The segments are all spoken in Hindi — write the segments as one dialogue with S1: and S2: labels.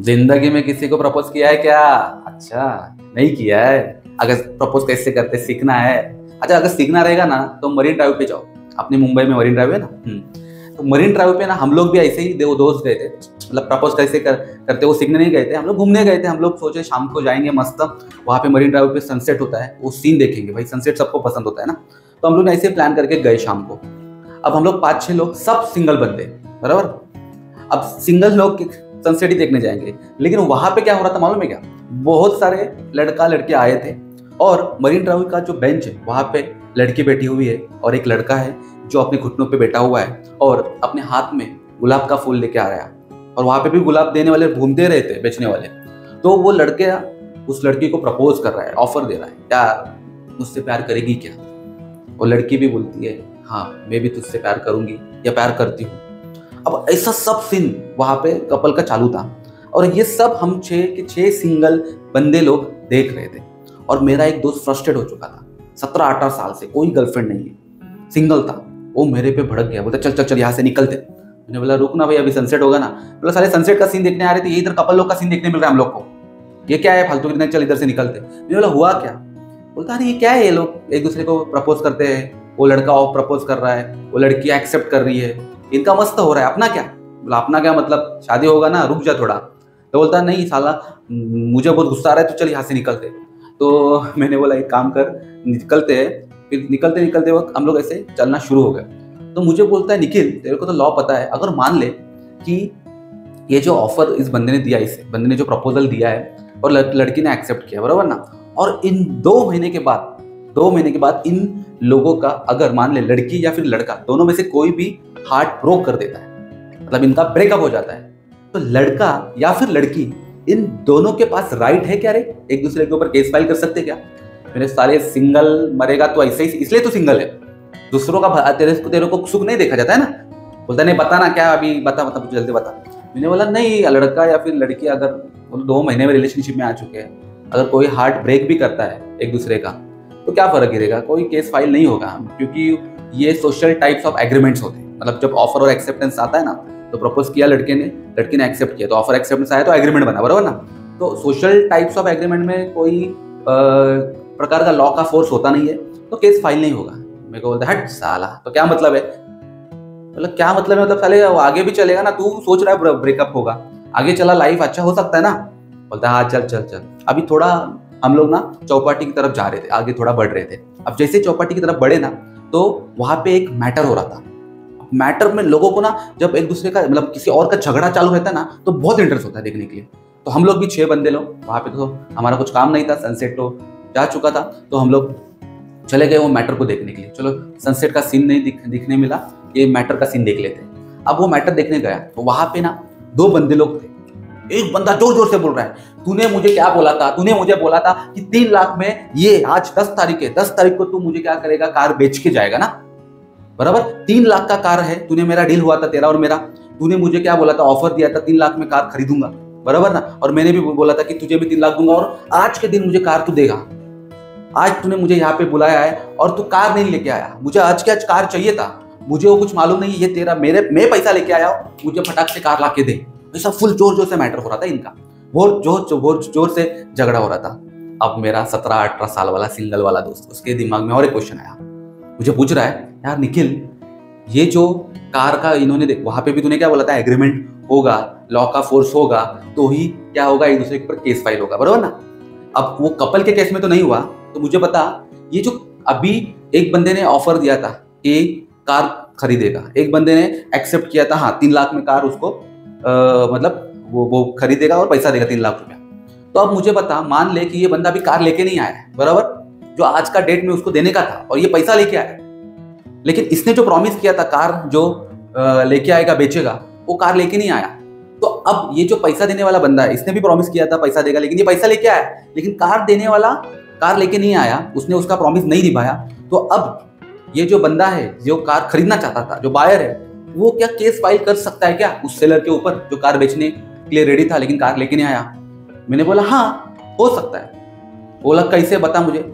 S1: जिंदगी में किसी को प्रपोज किया है क्या? अच्छा, नहीं किया है। अगर प्रपोज कैसे करते सीखना है। अच्छा, अगर सीखना रहेगा ना तो मरीन ड्राइव पे जाओ। अपने मुंबई में मरीन ड्राइव है ना। तो मरीन ड्राइव पे ना हम लोग भी ऐसे ही दो दोस्त गए थे। मतलब प्रपोज कैसे करते वो सीखने नहीं गए थे, हम लोग घूमने गए थे। हम लोग सोचे शाम को जाएंगे मस्त, वहाँ पे मरीन ड्राइव पे सनसेट होता है, वो सीन देखेंगे। भाई सनसेट सबको पसंद होता है ना। तो हम लोग ने ऐसे प्लान करके गए शाम को। अब हम लोग 5-6 लोग, सब सिंगल बंदे, बराबर। अब सिंगल लोग सनसेट ही देखने जाएंगे, लेकिन वहां पे क्या हो रहा था मालूम है क्या? बहुत सारे लड़का लड़के आए थे और मरीन ड्राइव का जो बेंच है वहां पे लड़की बैठी हुई है और एक लड़का है जो अपने घुटनों पे बैठा हुआ है और अपने हाथ में गुलाब का फूल लेके आ रहा है। और वहां पे भी गुलाब देने वाले घूमते रहे थे, बेचने वाले। तो वो लड़के उस लड़की को प्रपोज कर रहा है, ऑफर दे रहा है, यार मुझसे प्यार करेगी क्या? वो लड़की भी बोलती है, हाँ मैं भी तुझसे प्यार करूंगी या प्यार करती हूँ। अब ऐसा सब सीन वहां पे कपल का चालू था और ये सब हम 6 के 6 सिंगल बंदे लोग देख रहे थे। और मेरा एक दोस्त फ्रस्ट्रेट हो चुका था, 17-18 साल से कोई गर्लफ्रेंड नहीं है, सिंगल था। वो मेरे पे भड़क गया, बोलता चल चल चल यहाँ से निकलते। मैंने बोला रुक ना भाई, अभी सनसेट होगा ना। बोला साले सनसेट का सीन देखने आ रहे थे, ये इधर कपल लोग का सीन देखने मिल रहा है हम लोग को, ये क्या है फालतू की, चल इधर से निकलते। मैंने बोला हुआ क्या? बोलता अरे ये क्या है, ये लोग एक दूसरे को प्रपोज करते हैं, वो लड़का और प्रपोज कर रहा है, वो लड़की एक्सेप्ट कर रही है, इनका मस्त हो रहा है, अपना क्या? बोला अपना क्या मतलब, शादी होगा ना, रुक जा थोड़ा। तो बोलता नहीं साला मुझे बहुत गुस्सा आ रहा है, तो चल यहाँ से निकलते। तो मैंने बोला एक काम कर, निकलते हैं। फिर निकलते निकलते वक्त हम लोग ऐसे चलना शुरू हो गए। तो मुझे बोलता है निखिल तेरे को तो लॉ पता है, अगर मान ले कि ये जो ऑफर इस बंदे ने दिया, इस बंदे ने जो प्रपोजल दिया है और लड़की ने एक्सेप्ट किया, बराबर ना, और इन 2 महीने के बाद इन लोगों का अगर मान ले लड़की या फिर लड़का दोनों में से कोई भी हार्ट ब्रोक कर देता है, मतलब इनका ब्रेकअप हो जाता है, तो लड़का या फिर लड़की इन दोनों के पास राइट है क्या रे एक दूसरे के ऊपर केस फाइल कर सकते क्या? मेरे सारे सिंगल मरेगा तो ऐसे ही, इसलिए तो सिंगल है। दूसरों का तेरे को सुख नहीं देखा जाता है ना। बोलता नहीं बताना क्या, अभी बता मुझे जल्दी बता। मैंने बोला नहीं, लड़का या फिर लड़की अगर 2 महीने में रिलेशनशिप में आ चुके हैं, अगर कोई हार्ट ब्रेक भी करता है एक दूसरे का, तो क्या फर्क गिरेगा, कोई केस फाइल नहीं होगा, क्योंकि ये सोशल टाइप्स ऑफ एग्रीमेंट्स होते हैं। मतलब जब ऑफर और एक्सेप्टेंस आता है ना, तो प्रपोज किया लड़के ने, लड़की ने एक्सेप्ट किया, तो ऑफर एक्सेप्टेंस आया तो एग्रीमेंट बना, बराबर ना। तो सोशल टाइप्स ऑफ एग्रीमेंट में कोई प्रकार का लॉ का फोर्स होता नहीं है, तो केस फाइल नहीं होगा। मेरे को बोलता हट साला, तो क्या मतलब है? मतलब क्या मतलब है, मतलब साले आगे भी चलेगा ना, तू सोच रहा है ब्रेकअप होगा, आगे चला लाइफ अच्छा हो सकता है ना। बोलता है हाँ चल चल चल। अभी थोड़ा हम लोग ना चौपाटी की तरफ जा रहे थे, आगे थोड़ा बढ़ रहे थे। अब जैसे चौपाटी की तरफ बढ़े ना, तो वहां पे एक मैटर हो रहा था। मैटर में लोगों को ना जब एक दूसरे का मतलब किसी और का झगड़ा चालू रहता है ना, तो बहुत इंटरेस्ट होता है देखने के लिए। तो हम लोग भी 6 बंदे लोग वहां पे, तो हमारा कुछ काम नहीं था, सनसेट तो जा चुका था, तो हम लोग चले गए वो मैटर को देखने के लिए। चलो सनसेट का सीन नहीं दिखने मिला, ये मैटर का सीन देख लेते। अब वो मैटर देखने गया तो वहां पे ना 2 बंदे लोग थे। एक बंदा जोर जोर से बोल रहा है, तूने मुझे क्या बोला था, तूने मुझे बोला था कि 3 लाख में, ये आज 10 तारीख है, 10 तारीख को तू मुझे क्या करेगा, कार बेच के जाएगा ना, बराबर। 3 लाख का कार है, तूने मेरा डील हुआ था तेरा और मेरा, तूने मुझे क्या बोला था, ऑफर दिया था 3 लाख में कार खरीदूंगा, बराबर ना। और मैंने भी बोला था कि तुझे भी 3 लाख दूंगा और आज के दिन मुझे कार तू देगा। आज तूने मुझे यहाँ पे बुलाया है और तू कार नहीं लेके आया, मुझे आज के आज कार चाहिए था, मुझे वो कुछ मालूम नहीं, ये तेरा मैं पैसा लेके आया हूँ, मुझे फटाक से कार लाके दे। ऐसा फुल जोर जोर से मैटर हो रहा था इनका, बहुत जोर से झगड़ा हो रहा था। अब मेरा 17-18 साल वाला सिंगल वाला दोस्त, उसके दिमाग में और एक क्वेश्चन आया, मुझे पूछ रहा है यार निखिल, ये जो कार का इन्होंने देख, वहां पे भी तूने क्या बोला था, एग्रीमेंट होगा, लॉ का फोर्स होगा, तो ही क्या होगा, एक दूसरे के ऊपर केस फाइल होगा, बराबर ना। अब वो कपल के केस में तो नहीं हुआ, तो मुझे बता, ये जो अभी एक बंदे ने ऑफर दिया था कि कार खरीदेगा, एक बंदे ने एक्सेप्ट किया था, हाँ 3 लाख में कार उसको मतलब वो खरीदेगा और पैसा देगा 3 लाख रुपया। तो अब मुझे बता, मान ले कि ये बंदा भी कार लेके नहीं आया है, बराबर, जो आज का डेट में उसको देने का था, और ये पैसा लेके आया, लेकिन इसने जो प्रॉमिस किया था कार जो लेके आएगा बेचेगा, वो कार लेके नहीं आया। तो अब ये जो पैसा देने वाला बंदा है, इसने भी प्रॉमिस किया था पैसा देगा, लेकिन ये पैसा लेके आया, लेकिन कार देने वाला कार लेके नहीं आया, उसने उसका प्रॉमिस नहीं निभाया। तो अब ये जो बंदा है जो कार खरीदना चाहता था, जो बायर है, वो क्या केस फाइल कर सकता है क्या उस सेलर के ऊपर जो कार बेचने के लिए रेडी था लेकिन कार लेके नहीं आया? मैंने बोला हाँ हो सकता है। बोला कैसे, बता मुझे।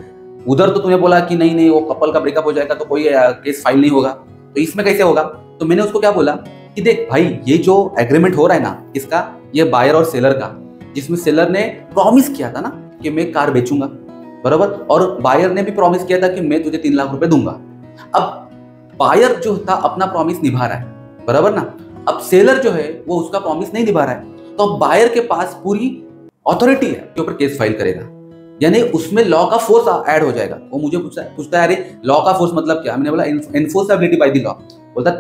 S1: उधर तो तूने बोला कि नहीं वो कपल का ब्रेकअप हो जाएगा तो कोई केस फाइल नहीं होगा, तो इसमें कैसे होगा? तो मैंने उसको क्या बोला कि देख भाई ये जो एग्रीमेंट हो रहा है ना इसका, ये बायर और सेलर का, जिसमें सेलर ने प्रॉमिस किया था ना कि मैं कार बेचूंगा, बराबर, और बायर ने भी प्रॉमिस किया था कि मैं तुझे 3 लाख रुपए दूंगा। अब बायर जो था अपना प्रॉमिस निभा रहा है, बराबर ना। अब सेलर जो है वो उसका प्रॉमिस नहीं निभा रहा है, तो अब बायर के पास पूरी अथॉरिटी है के ऊपर केस फाइल करेगा, यानी उसमें लॉ का फोर्स ऐड हो जाएगा। वो मुझे पूछता है अरे लॉ का फोर्स मतलब क्या? मैंने बोला एनफोर्सेबिलिटी बाय द लॉ। बोलता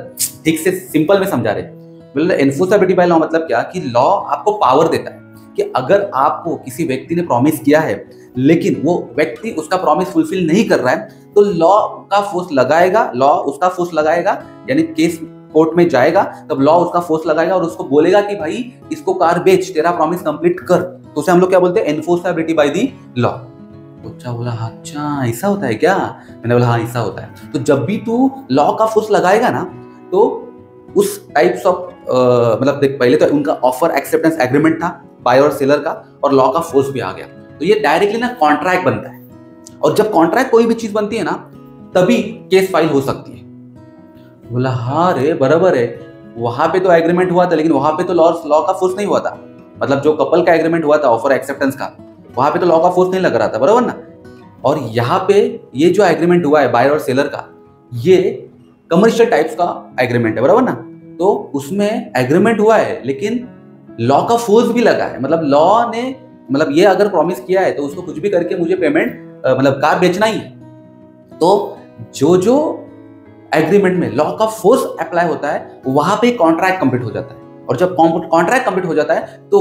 S1: ठीक से सिंपल में समझा रहे। बोला एनफोर्सेबिलिटी बाय लॉ मतलब क्या कि लॉ आपको पावर देता है कि अगर आपको किसी व्यक्ति ने प्रॉमिस किया है लेकिन वो व्यक्ति उसका प्रॉमिस फुलफिल नहीं कर रहा है, तो लॉ का फोर्स लगाएगा, लॉ उसका फोर्स लगाएगा, यानी केस कोर्ट में जाएगा, तब लॉ उसका फोर्स लगाएगा और उसको बोलेगा कि भाई इसको कार बेच, तेरा प्रॉमिस कंप्लीट कर। तो उसे हम लोग क्या बोलते हैं? Enforceability by the law. बच्चा बोला अच्छा ऐसा होता है क्या? मैंने बोला हाँ ऐसा होता है। तो जब भी तू लॉ का फोर्स लगाएगा ना, तो उस टाइप्स ऑफ मतलब देख, पहले तो उनका ऑफर एक्सेप्टेंस एग्रीमेंट था बायर और सेलर का, और लॉ का फोर्स भी आ गया, तो ये डायरेक्टली ना कॉन्ट्रैक्ट बनता है। और जब कॉन्ट्रैक्ट कोई भी चीज बनती है ना, तभी केस फाइल हो सकती है। बोला हाँ रे बराबर है, वहां पे तो एग्रीमेंट हुआ था लेकिन वहां पे तो लॉ का फोर्स नहीं हुआ था। मतलब जो कपल का एग्रीमेंट हुआ था ऑफर एक्सेप्टेंस का, वहां पे तो लॉ का फोर्स नहीं लग रहा था, बराबर ना। और यहाँ पे ये जो एग्रीमेंट हुआ है बायर और सेलर का, ये कमर्शियल टाइप्स का एग्रीमेंट है, बराबर ना। तो उसमें एग्रीमेंट हुआ है लेकिन लॉ का फोर्स भी लगा है। मतलब लॉ ने, मतलब ये अगर प्रॉमिस किया है तो उसको कुछ भी करके मुझे पेमेंट मतलब कार बेचना ही है। तो जो एग्रीमेंट में लॉ का फोर्स अप्लाई होता है वहां पे कॉन्ट्रैक्ट कंप्लीट हो जाता है। और जब कॉन्ट्रैक्ट कंप्लीट हो जाता है तो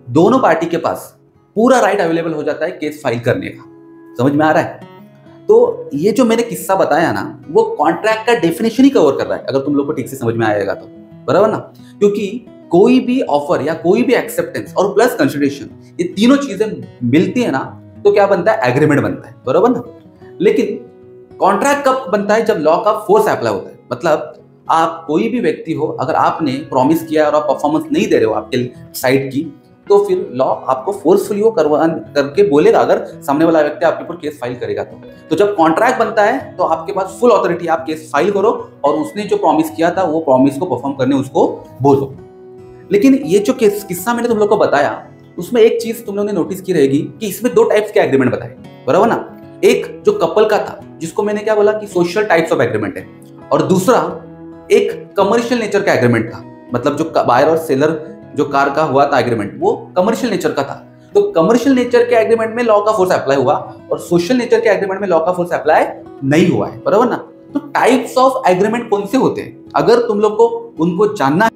S1: दोनों पार्टी के पास पूरा राइट अवेलेबल हो जाता है केस फाइल करने का। समझ में आ रहा है? तो ये जो मैंने किस्सा बताया ना, वो कॉन्ट्रैक्ट का डेफिनेशन ही कवर कर रहा है, अगर तुम लोग को ठीक से समझ में आएगा तो, बराबर ना। क्योंकि कोई भी ऑफर या कोई भी एक्सेप्टेंस और प्लस कंसिडरेशन, ये तीनों चीजें मिलती है ना, तो क्या बनता है? एग्रीमेंट बनता है, बराबर ना। लेकिन कॉन्ट्रैक्ट कब बनता है? जब लॉ का फोर्स अप्लाई होता है। मतलब आप कोई भी व्यक्ति हो, अगर आपने प्रॉमिस किया और आप परफॉर्मेंस नहीं दे रहे हो आपके साइड की, तो फिर लॉ आपको फोर्सफुली वो करके बोलेगा, अगर सामने वाला व्यक्ति आपके ऊपर केस फाइल करेगा तो जब कॉन्ट्रैक्ट बनता है तो आपके पास फुल अथॉरिटी, आप केस फाइल करो और उसने जो प्रॉमिस किया था वो प्रॉमिस को परफॉर्म करने उसको बोलो। लेकिन ये जो किस्सा मैंने तुम लोग को बताया, उसमें एक चीज तुम लोगों ने नोटिस की रहेगी कि इसमें 2 टाइप्स के एग्रीमेंट बताए, बराबर ना। एक जो कपल का था, जिसको मैंने क्या बोला कि सोशल टाइप्स ऑफ एग्रीमेंट है, और दूसरा एक कमर्शियल नेचर का एग्रीमेंट था। मतलब जो बायर और सेलर जो कार का हुआ था एग्रीमेंट, वो कमर्शियल नेचर का था। तो कमर्शियल नेचर के एग्रीमेंट में लॉ का फोर्स अप्लाई हुआ और सोशल नेचर के एग्रीमेंट में लॉ का फोर्स अप्लाई नहीं हुआ है, बराबर ना। तो टाइप्स ऑफ एग्रीमेंट कौन से होते हैं, अगर तुम लोग को उनको जानना है